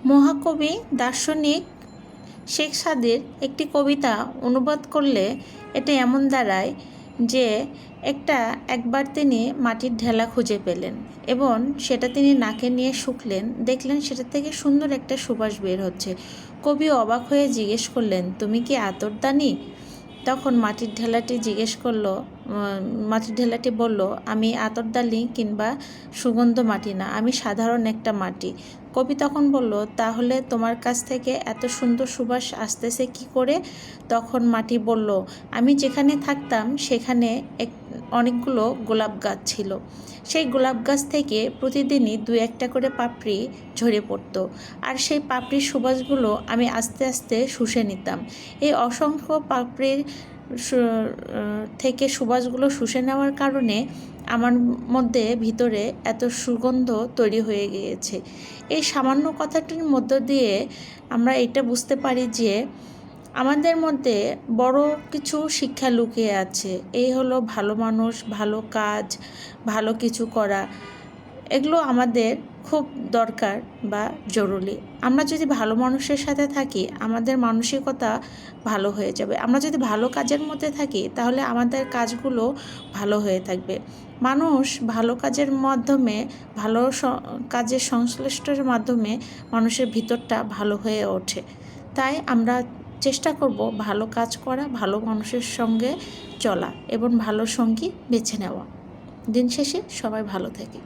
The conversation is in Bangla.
মহাকবি দার্শনিক শেখ সাদির একটি কবিতা অনুবাদ করলে এটা এমন দাঁড়ায় যে একবার তিনি মাটির ঢেলা খুঁজে পেলেন এবং সেটা তিনি নাকে নিয়ে শুকলেন, দেখলেন সেটা থেকে সুন্দর একটা সুবাস বের হচ্ছে। কবি অবাক হয়ে জিজ্ঞেস করলেন, তুমি কি আতরদানি? তখন মাটির ঢেলাটি বলল, আমি আতরদানি কিংবা সুগন্ধ মাটি না, আমি সাধারণ একটা মাটি। কবি তখন বলল, তাহলে তোমার কাছ থেকে এত সুন্দর সুবাস আসতেছে কি করে? তখন মাটি বলল, আমি যেখানে থাকতাম সেখানে অনেকগুলো গোলাপ গাছ ছিল। সেই গোলাপ গাছ থেকে প্রতিদিনই দু একটা করে পাপড়ি ঝরে পড়তো, আর সেই পাপড়ির সুবাসগুলো আমি আস্তে আস্তে শুষে নিতাম। এই অসংখ্য পাপড়ির থেকে সুবাসগুলো শুষে নেওয়ার কারণে আমার মধ্যে ভিতরে এত সুগন্ধ তৈরি হয়ে গিয়েছে। এই সামান্য কথাটির মধ্য দিয়ে আমরা এটা বুঝতে পারি যে আমাদের মধ্যে বড় কিছু শিক্ষা লুকিয়ে আছে। এই হলো ভালো মানুষ, ভালো কাজ, ভালো কিছু করা, এগুলো আমাদের খুব দরকার বা জরুরি। আমরা যদি ভালো মানুষের সাথে থাকি আমাদের মানসিকতা ভালো হয়ে যাবে। আমরা যদি ভালো কাজের মধ্যে থাকি তাহলে আমাদের কাজগুলো ভালো হয়ে থাকবে। মানুষ ভালো কাজের মাধ্যমে, ভালো কাজের সংশ্লিষ্টর মাধ্যমে মানুষের ভিতরটা ভালো হয়ে ওঠে। তাই আমরা চেষ্টা করব ভালো কাজ করা, ভালো মানুষের সঙ্গে চলা এবং ভালো সঙ্গী বেছে নেওয়া। দিন শেষে সবাই ভালো থাকে।